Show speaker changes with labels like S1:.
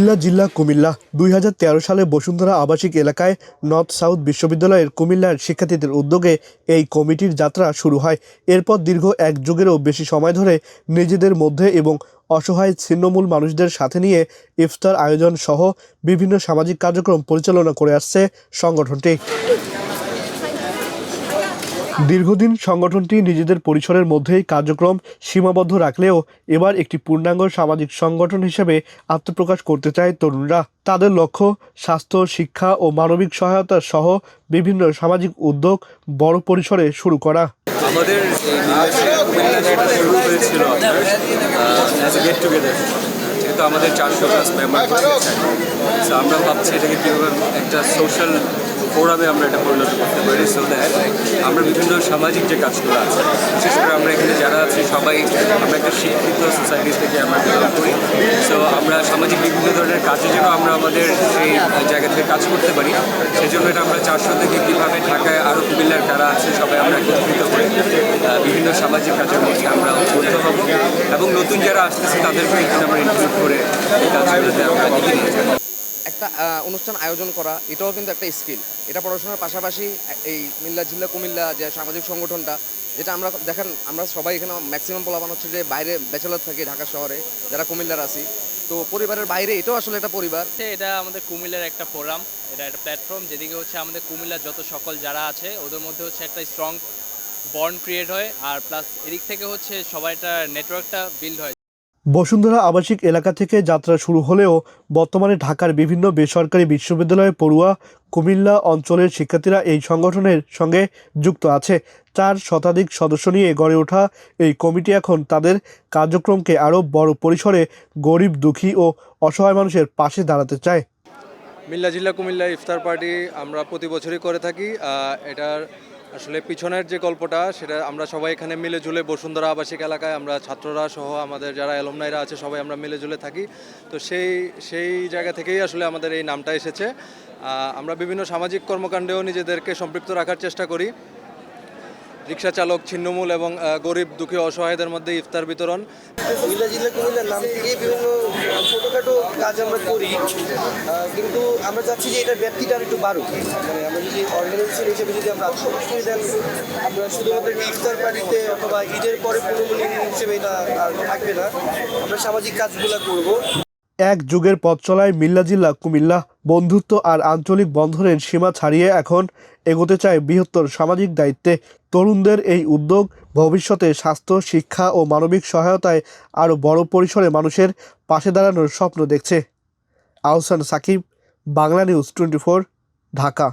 S1: মিল্লা জিল্লা কুমিল্লা ২০১৩ সালে বসুন্ধরা আবাসিক এলাকায় নর্থ সাউথ বিশ্ববিদ্যালয়ের কুমিল্লার শিক্ষার্থীদের উদ্যোগে এই কমিটির যাত্রা শুরু হয়। এরপর দীর্ঘ এক যুগেরও বেশি সময় ধরে নিজেদের মধ্যে এবং অসহায় ছিন্নমূল মানুষদের সাথে নিয়ে ইফতার আয়োজন সহ বিভিন্ন সামাজিক কার্যক্রম পরিচালনা করে আসছে সংগঠনটি। দীর্ঘদিন সংগঠনটি নিজেদের পরিসরের মধ্যেই কার্যক্রম সীমাবদ্ধ রাখলেও এবার একটি পূর্ণাঙ্গ সামাজিক সংগঠন হিসেবে আত্মপ্রকাশ করতে চায় তরুণরা। তাদের লক্ষ্য স্বাস্থ্য, শিক্ষা ও মানবিক সহায়তা সহ বিভিন্ন সামাজিক উদ্যোগ বড় পরিসরে শুরু করা।
S2: আমাদের যেটা শুরু হয়েছিল অ্যাজ এ গেট টুগেদার, যেহেতু আমাদের 400+ মেম্বার সো আমরা ভাবছি এটাকে কীভাবে একটা সোশ্যাল ফোরামে আমরা এটা পরিণত করতে পারি, সো দ্যাট আমরা বিভিন্ন সামাজিক যে কাজগুলো আছে, বিশেষ করে আমরা এখানে যারা আছি সবাই আমরা একটা শিক্ষিত সোসাইটি থেকে আমরা বিলং করি। সো আমরা সামাজিক বিভিন্ন ধরনের কাজে যেন আমরা আমাদের সেই জায়গা থেকে কাজ করতে পারি, সেই জন্য এটা আমরা 400 থেকে কীভাবে ঢাকায় আরও কুমিল্লার কারা আছে সবাই আমরা একত্রিত করে বিভিন্ন সামাজিক কাজের মধ্যে আমরা উদ্বুদ্ধ হব এবং নতুন যারা আসতেছে তাদেরকে এখানে আমরা ইনক্লুড করে এই কাজগুলোতে আমরা এগিয়ে নিয়ে যাব।
S3: একটা অনুষ্ঠান আয়োজন করা এটাও কিন্তু একটা স্কিল। এটা পড়াশোনার পাশাপাশি এই মিল্লা জিল্লা কুমিল্লা যে সামাজিক সংগঠনটা, যেটা আমরা দেখেন আমরা সবাই এখানে ম্যাক্সিমাম পোলাপান হচ্ছে যে বাইরে ব্যাচেলার থাকি ঢাকা শহরে, যারা কুমিল্লার আছি, তো পরিবারের বাইরে এটাও আসলে একটা পরিবার।
S4: এটা আমাদের কুমিল্লার একটা ফোরাম, এটা একটা প্ল্যাটফর্ম যেদিকে হচ্ছে আমাদের কুমিল্লার যত সকল যারা আছে ওদের মধ্যে হচ্ছে একটা স্ট্রং বন্ড ক্রিয়েট হয়, আর প্লাস এদিক থেকে হচ্ছে সবাই একটা নেটওয়ার্কটা বিল্ড হয়।
S1: বসুন্ধরা আবাসিক এলাকা থেকে যাত্রা শুরু হলেও বর্তমানে ঢাকার বিভিন্ন বেসরকারি বিশ্ববিদ্যালয়ে পড়ুয়া কুমিল্লা অঞ্চলের শিক্ষার্থীরা এই সংগঠনের সঙ্গে যুক্ত আছে। 4 শতাধিক সদস্য নিয়ে গড়ে ওঠা এই কমিটি এখন তাদের কার্যক্রমকে আরও বড় পরিসরে গরিব, দুঃখী ও অসহায় মানুষের পাশে দাঁড়াতে চায়।
S5: মিল্লা জিল্লা কুমিল্লা ইফতার পার্টি আমরা প্রতি বছরই করে থাকি। এটার আসলে পিছনের যে গল্পটা সেটা আমরা সবাই এখানে মিলে ঝুলে বসুন্ধরা আবাসিক এলাকায় আমরা ছাত্ররা সহ আমাদের যারা অ্যালুমনাইরা আছে সবাই আমরা মিলে ঝুলে থাকি। তো সেই জায়গা থেকেই আসলে আমাদের এই নামটা এসেছে। আমরা বিভিন্ন সামাজিক কর্মকাণ্ডেও নিজেদেরকে সম্পৃক্ত রাখার চেষ্টা করি। রিক্সা চালক, ছিন্নমূল এবং গরিব, দুঃখী, অসহায়দের মধ্যে ইফতার বিতরণ।
S6: মিল্লা জিল্লা কুমিল্লার নাম থেকেই বিভিন্ন ছোটোখাটো কাজ আমরা করি, কিন্তু আমরা চাচ্ছি যে এটার ব্যাপ্তিটা আর একটু বাড়ুক। মানে আমরা যদি অর্গানাইজেশন হিসেবে যদি আমরা আত্মপ্রকাশ করি, দেন আমরা শুধুমাত্র ইফতার পার্টিতে অথবা ঈদের পরে পুরোপুরি হিসেবে এটা আর থাকবে না, আমরা সামাজিক কাজগুলো করব।
S1: এক যুগের পথ চলায় মিল্লা জিল্লা কুমিল্লা বন্ধুত্ব আর আঞ্চলিক বন্ধনের সীমা ছাড়িয়ে এখন এগোতে চায় বৃহত্তর সামাজিক দায়িত্বে। তরুণদের এই উদ্যোগ ভবিষ্যতে স্বাস্থ্য, শিক্ষা ও মানবিক সহায়তায় আরও বড় পরিসরে মানুষের পাশে দাঁড়ানোর স্বপ্ন দেখছে। আহসান সাকিব, বাংলা নিউজ 24, ঢাকা।